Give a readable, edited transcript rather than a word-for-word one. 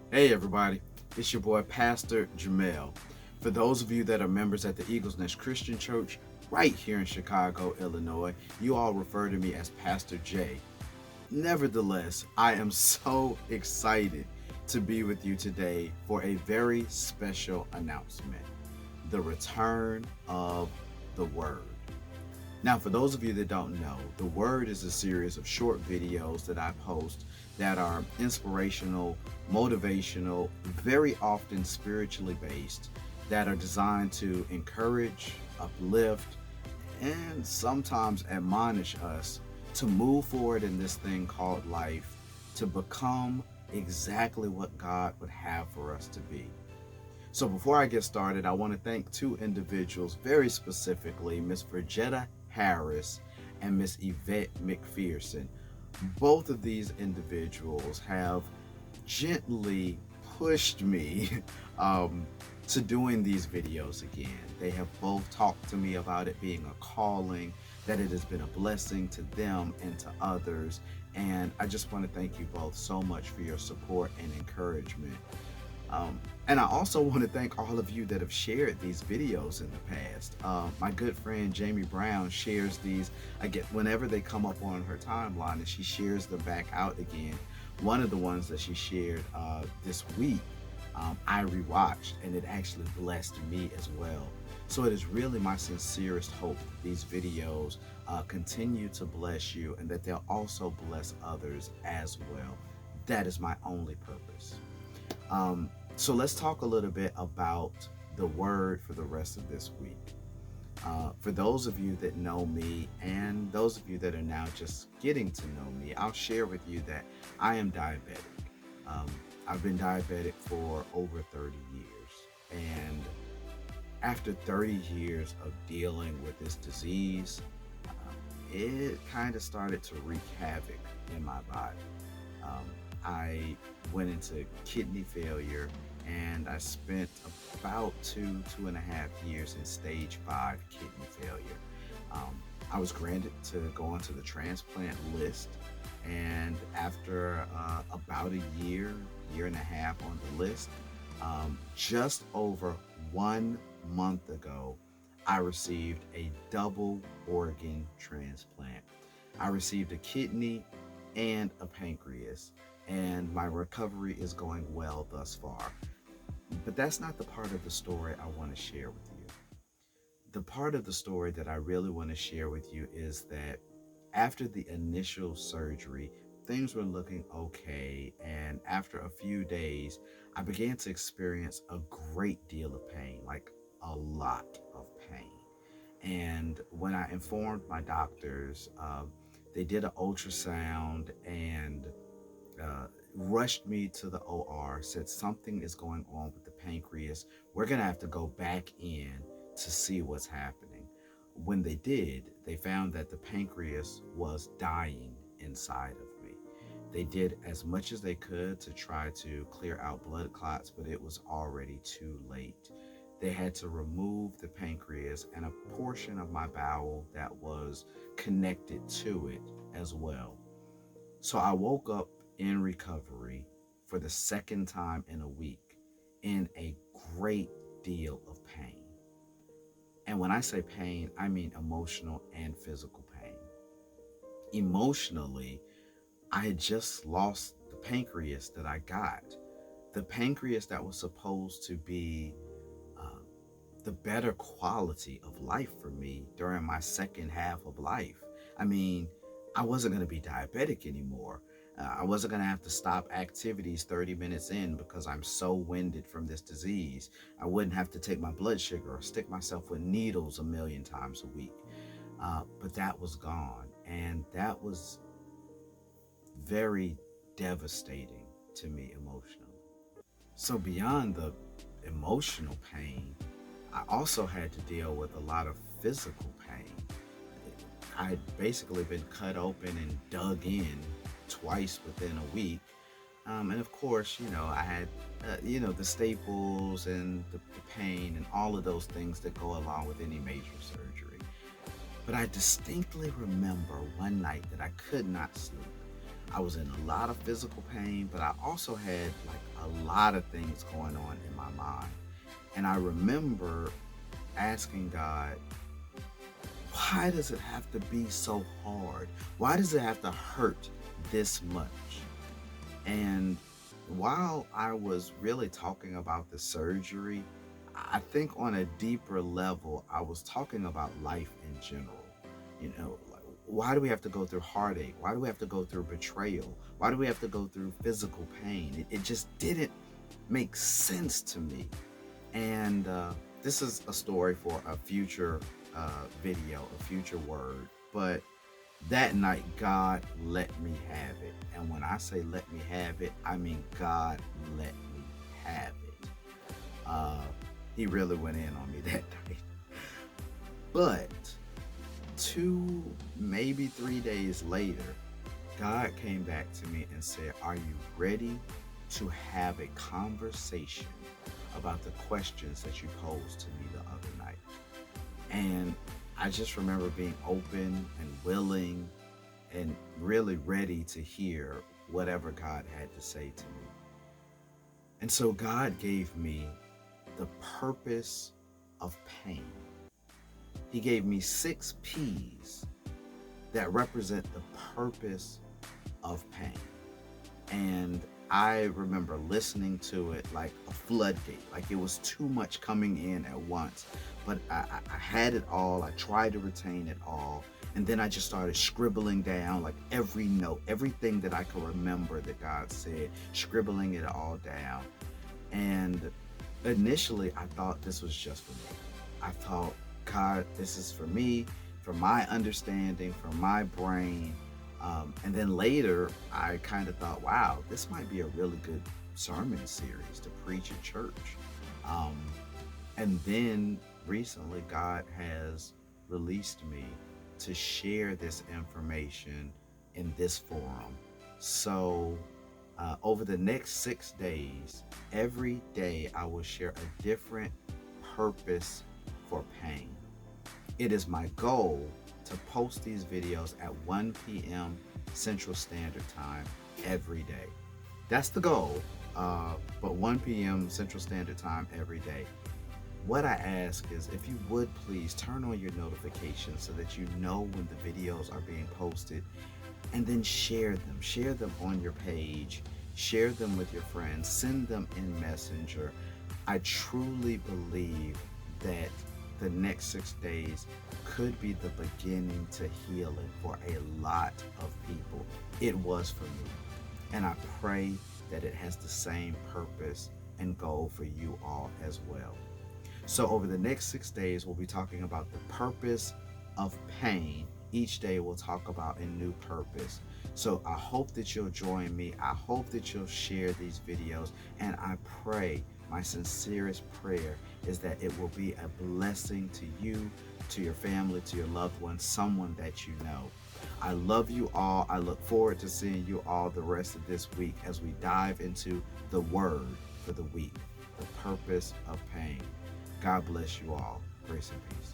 Hey everybody, it's your boy Pastor Jamel. For those of you that are members at the Eagles Nest Christian Church right here in Chicago, Illinois, you all refer to me as Pastor J. Nevertheless, I am so excited to be with you today for a very special announcement: the return of the Word. Now, for those of you that don't know, The Word is a series of short videos that I post that are inspirational, motivational, very often spiritually based, that are designed to encourage, uplift, and sometimes admonish us to move forward in this thing called life, to become exactly what God would have for us to be. So before I get started, I want to thank two individuals very specifically, Miss Virgetta Harris and Miss Yvette McPherson. Both of these individuals have gently pushed me um, to doing these videos again. They have both talked to me about it being a calling, that it has been a blessing to them and to others. And I just want to thank you both so much for your support and encouragement. And I also want to thank all of you that have shared these videos in the past. My good friend Jamie Brown shares these. I get whenever they come up on her timeline, and she shares them back out again. One of the ones that she shared this week, I rewatched, and it actually blessed me as well. So it is really my sincerest hope that these videos continue to bless you, and that they'll also bless others as well. That is my only purpose. So let's talk a little bit about the word for the rest of this week. For those of you that know me and those of you that are now just getting to know me, I'll share with you that I am diabetic. Um, I've been diabetic for over 30 years. And after 30 years of dealing with this disease, it kind of started to wreak havoc in my body. I went into kidney failure, and I spent about 2.5 years in stage 5 kidney failure. I was granted to go onto the transplant list, and after about a year and a half on the list, just over 1 month ago, I received a double organ transplant. I received a kidney and a pancreas, and my recovery is going well thus far. But that's not the part of the story I want to share with you. The part of the story that I really want to share with you is that after the initial surgery, things were looking okay. And after a few days, I began to experience a great deal of pain, like a lot of pain. And when I informed my doctors, they did an ultrasound and rushed me to the OR, said something is going on with the pancreas. We're going to have to go back in to see what's happening. When they did, they found that the pancreas was dying inside of me. They did as much as they could to try to clear out blood clots, but it was already too late. They had to remove the pancreas and a portion of my bowel that was connected to it as well. So I woke up in recovery for the second time in a week in a great deal of pain. And when I say pain, I mean emotional and physical pain. Emotionally, I had just lost the pancreas that I got. The pancreas that was supposed to be uh, the better quality of life for me during my second half of life. I mean, I wasn't going to be diabetic anymore. I wasn't going to have to stop activities 30 minutes in because I'm so winded from this disease. I wouldn't have to take my blood sugar or stick myself with needles a million times a week. But that was gone. And that was very devastating to me emotionally. So, beyond the emotional pain, I also had to deal with a lot of physical pain. I had basically been cut open and dug in twice within a week. And of course, I had, the staples and the pain and all of those things that go along with any major surgery. But I distinctly remember one night that I could not sleep. I was in a lot of physical pain, but I also had like a lot of things going on in my mind. And I remember asking God, why does it have to be so hard? Why does it have to hurt this much? And while I was really talking about the surgery, I think on a deeper level, I was talking about life in general. Like, why do we have to go through heartache? Why do we have to go through betrayal? Why do we have to go through physical pain? It just didn't make sense to me. And this is a story for a future video, a future word. But that night, God let me have it. And when I say let me have it, I mean God let me have it. Uh, he really went in on me that night. But 2, maybe 3 days later, God came back to me and said, are you ready to have a conversation about the questions that you posed to me the other night? And I just remember being open and willing and really ready to hear whatever God had to say to me. And so God gave me the purpose of pain. He gave me 6 P's that represent the purpose of pain. And I remember listening to it like a floodgate, like it was too much coming in at once. But I had it all. I tried to retain it all. And then I just started scribbling down like every note, everything that I could remember that God said, scribbling it all down. And initially, I thought this was just for me. I thought, God, this is for me, for my understanding, for my brain. And then later, I kind of thought, wow, this might be a really good sermon series to preach at church. And then recently, God has released me to share this information in this forum. So over the next 6 days, every day I will share a different purpose for pain. It is my goal to post these videos at 1 p.m. Central Standard Time every day. That's the goal, but 1 p.m. Central Standard Time every day. What I ask is if you would please turn on your notifications so that you know when the videos are being posted, and then share them. Share them on your page, share them with your friends, send them in Messenger. I truly believe that the next 6 days could be the beginning to healing for a lot of people. It was for me. And I pray that it has the same purpose and goal for you all as well. So over the next 6 days, we'll be talking about the purpose of pain. Each day we'll talk about a new purpose. So I hope that you'll join me. I hope that you'll share these videos. And I pray, my sincerest prayer is that it will be a blessing to you, to your family, to your loved ones, someone that you know. I love you all. I look forward to seeing you all the rest of this week as we dive into the word for the week, the purpose of pain. God bless you all. Grace and peace.